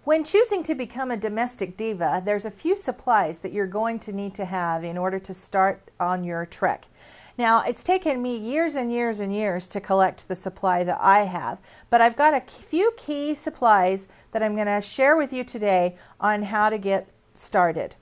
When choosing to become a domestic diva, there's a few supplies that you're going to need to have in order to start on your trek. Now, it's taken me years and years and years to collect the supply that I have, but I've got a few key supplies that I'm going to share with you today on how to get started.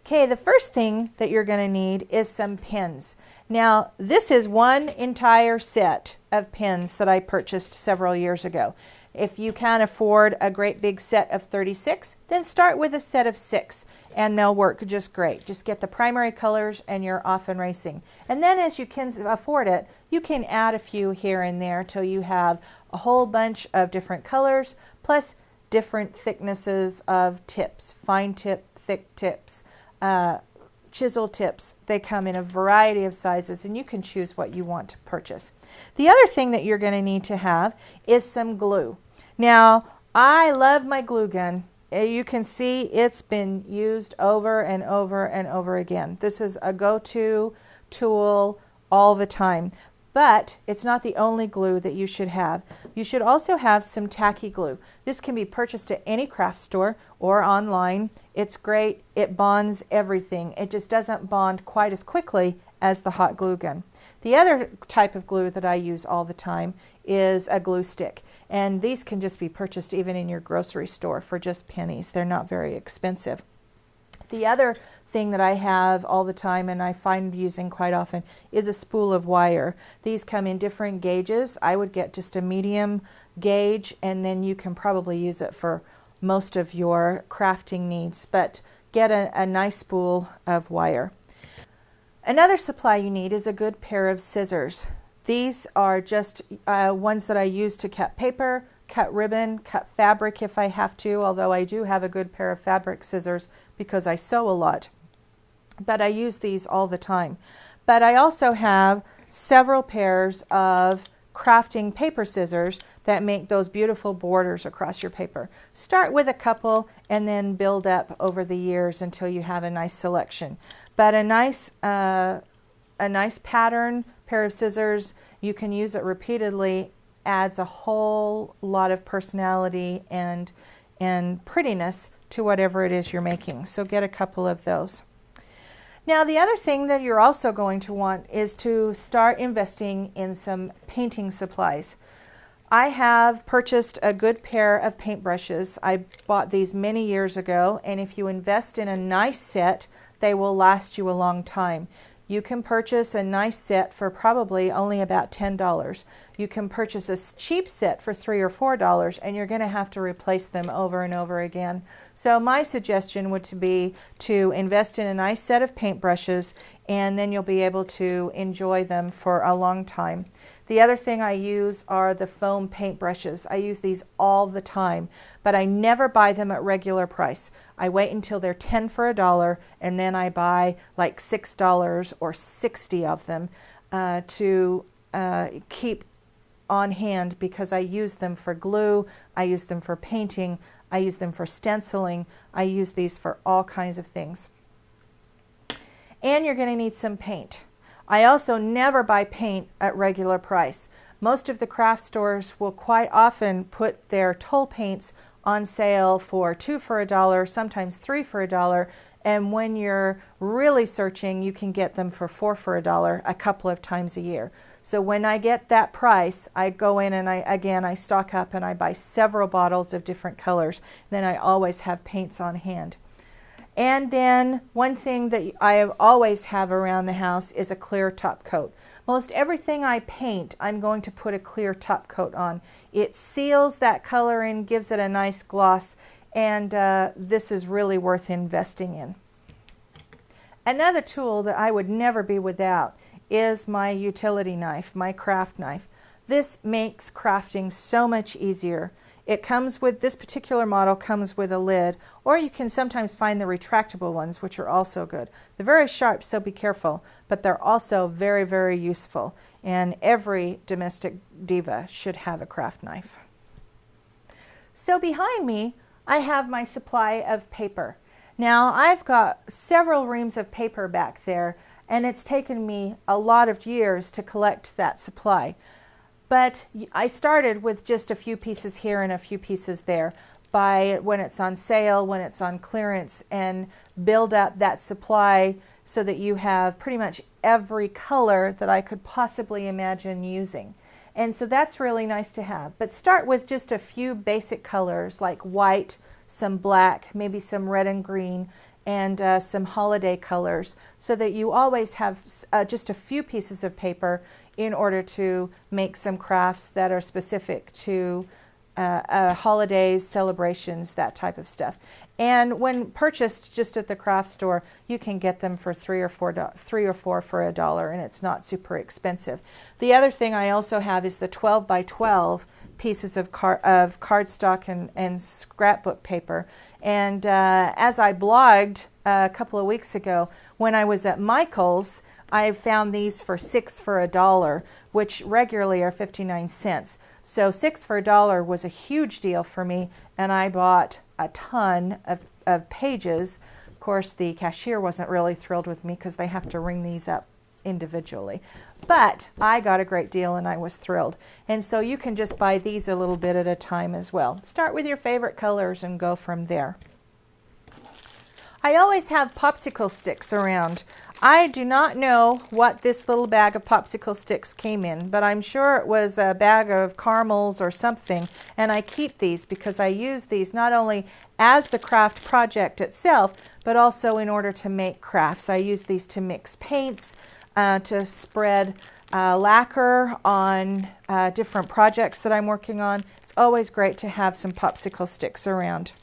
Okay, the first thing that you're going to need is some pens. Now, this is one entire set of pens that I purchased several years ago. If you can't afford a great big set of 36, then start with a set of 6 and they'll work just great. Just get the primary colors and you're off and racing. And then as you can afford it, you can add a few here and there till you have a whole bunch of different colors plus different thicknesses of tips, fine tip, thick tips, chisel tips. They come in a variety of sizes and you can choose what you want to purchase. The other thing that you're going to need to have is some glue. Now, I love my glue gun. You can see it's been used over and over and over again. This is a go-to tool all the time. But it's not the only glue that you should have. You should also have some tacky glue. This can be purchased at any craft store or online. It's great. It bonds everything. It just doesn't bond quite as quickly as the hot glue gun. The other type of glue that I use all the time is a glue stick. And these can just be purchased even in your grocery store for just pennies. They're not very expensive. The other thing that I have all the time and I find using quite often is a spool of wire. These come in different gauges. I would get just a medium gauge and then you can probably use it for most of your crafting needs, but get a nice spool of wire. Another supply you need is a good pair of scissors. These are just ones that I use to cut paper, cut ribbon, cut fabric if I have to, although I do have a good pair of fabric scissors because I sew a lot. But I use these all the time. But I also have several pairs of crafting paper scissors that make those beautiful borders across your paper. Start with a couple and then build up over the years until you have a nice selection. But a nice pattern pair of scissors, you can use it repeatedly, adds a whole lot of personality and prettiness to whatever it is you're making. So get a couple of those. Now the other thing that you're also going to want is to start investing in some painting supplies. I have purchased a good pair of paintbrushes. I bought these many years ago, and if you invest in a nice set, they will last you a long time. You can purchase a nice set for probably only about $10. You can purchase a cheap set for $3 or $4 and you're going to have to replace them over and over again. So my suggestion would be to invest in a nice set of paintbrushes and then you'll be able to enjoy them for a long time. The other thing I use are the foam paintbrushes. I use these all the time, but I never buy them at regular price. I wait until they're 10 for $1 and then I buy like $6 or 60 of them to keep on hand because I use them for glue, I use them for painting, I use them for stenciling, I use these for all kinds of things. And you're going to need some paint. I also never buy paint at regular price. Most of the craft stores will quite often put their toll paints on sale for $2 for $1, sometimes $3 for $1, and when you're really searching, you can get them for $4 for $1 a couple of times a year. So when I get that price, I go in and I stock up and I buy several bottles of different colors. Then I always have paints on hand. And then one thing that I always have around the house is a clear top coat. Most everything I paint, I'm going to put a clear top coat on. It seals that color and gives it a nice gloss, and this is really worth investing in. Another tool that I would never be without is my utility knife, my craft knife. This makes crafting so much easier. It comes with, this particular model comes with a lid, or you can sometimes find the retractable ones, which are also good. They're very sharp, so be careful, but they're also very, very useful. And every domestic diva should have a craft knife. So behind me, I have my supply of paper. Now, I've got several reams of paper back there, and it's taken me a lot of years to collect that supply. But I started with just a few pieces here and a few pieces there. buy it when it's on sale, when it's on clearance, and build up that supply so that you have pretty much every color that I could possibly imagine using. And so that's really nice to have. But start with just a few basic colors like white, some black, maybe some red and green, and some holiday colors, so that you always have just a few pieces of paper in order to make some crafts that are specific to holidays, celebrations, that type of stuff. And when purchased just at the craft store, you can get them for three or four for $1, and it's not super expensive. The other thing I also have is the 12 by 12 pieces of cardstock and scrapbook paper. And as I blogged a couple of weeks ago, when I was at Michael's, I found these for 6 for $1, which regularly are 59 cents. So 6 for $1 was a huge deal for me, and I bought a ton of pages. Of course, the cashier wasn't really thrilled with me because they have to ring these up individually. But I got a great deal and I was thrilled. And so you can just buy these a little bit at a time as well. Start with your favorite colors and go from there. I always have popsicle sticks around. I do not know what this little bag of popsicle sticks came in, but I'm sure it was a bag of caramels or something, and I keep these because I use these not only as the craft project itself, but also in order to make crafts. I use these to mix paints, to spread lacquer on different projects that I'm working on. It's always great to have some popsicle sticks around.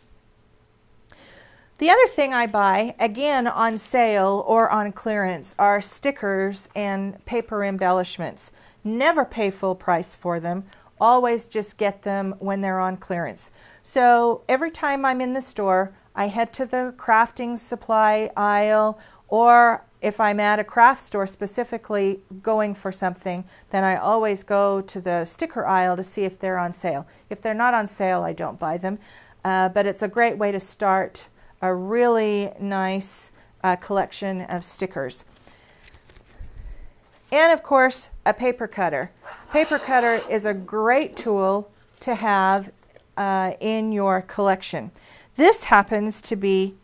The other thing I buy, again on sale or on clearance, are stickers and paper embellishments. Never pay full price for them. Always just get them when they're on clearance. So every time I'm in the store, I head to the crafting supply aisle, or if I'm at a craft store specifically going for something, then I always go to the sticker aisle to see if they're on sale. If they're not on sale, I don't buy them. But it's a great way to start a really nice collection of stickers. And of course, a paper cutter. Paper cutter is a great tool to have in your collection. This happens to be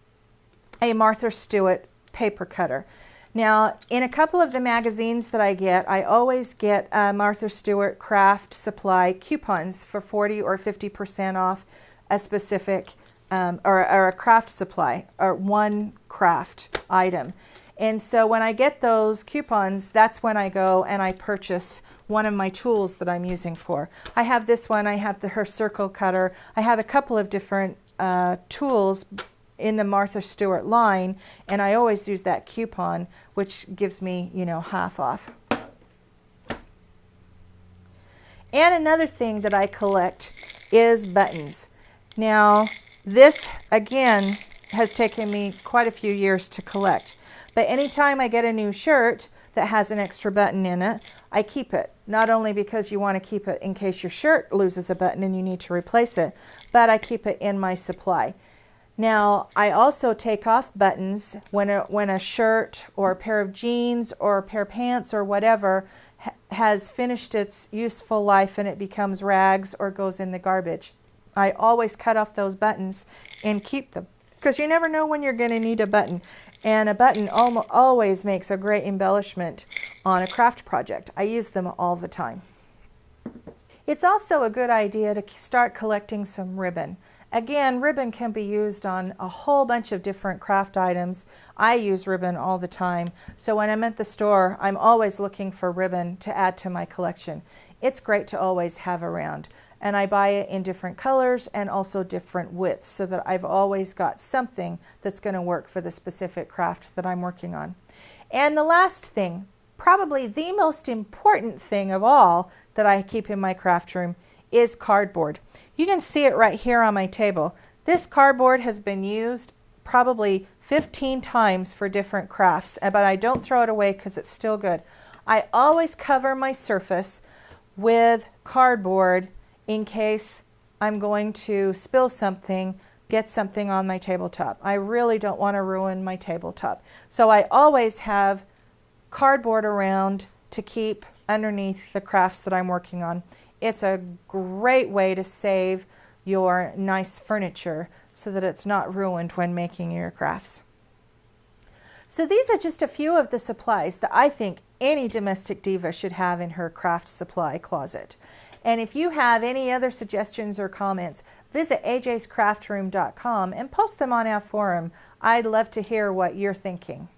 a Martha Stewart paper cutter. Now, in a couple of the magazines that I get, I always get Martha Stewart craft supply coupons for 40 or 50% off a specific or a craft supply or one craft item. And so when I get those coupons, that's when I go and I purchase one of my tools that I'm using for. I have this one, I have her circle cutter, I have a couple of different tools in the Martha Stewart line, and I always use that coupon, which gives me, half off. And another thing that I collect is buttons. Now, this, again, has taken me quite a few years to collect. But anytime I get a new shirt that has an extra button in it, I keep it. Not only because you want to keep it in case your shirt loses a button and you need to replace it, but I keep it in my supply. Now, I also take off buttons when a shirt or a pair of jeans or a pair of pants or whatever has finished its useful life and it becomes rags or goes in the garbage. I always cut off those buttons and keep them because you never know when you're going to need a button. And a button always makes a great embellishment on a craft project. I use them all the time. It's also a good idea to start collecting some ribbon. Again, ribbon can be used on a whole bunch of different craft items. I use ribbon all the time. So when I'm at the store, I'm always looking for ribbon to add to my collection. It's great to always have around. And I buy it in different colors and also different widths so that I've always got something that's going to work for the specific craft that I'm working on. And the last thing, probably the most important thing of all that I keep in my craft room, is cardboard. You can see it right here on my table. This cardboard has been used probably 15 times for different crafts, but I don't throw it away because it's still good. I always cover my surface with cardboard in case I'm going to spill something, get something on my tabletop. I really don't want to ruin my tabletop. So I always have cardboard around to keep underneath the crafts that I'm working on. It's a great way to save your nice furniture so that it's not ruined when making your crafts. So these are just a few of the supplies that I think any domestic diva should have in her craft supply closet. And if you have any other suggestions or comments, visit ajscraftroom.com and post them on our forum. I'd love to hear what you're thinking.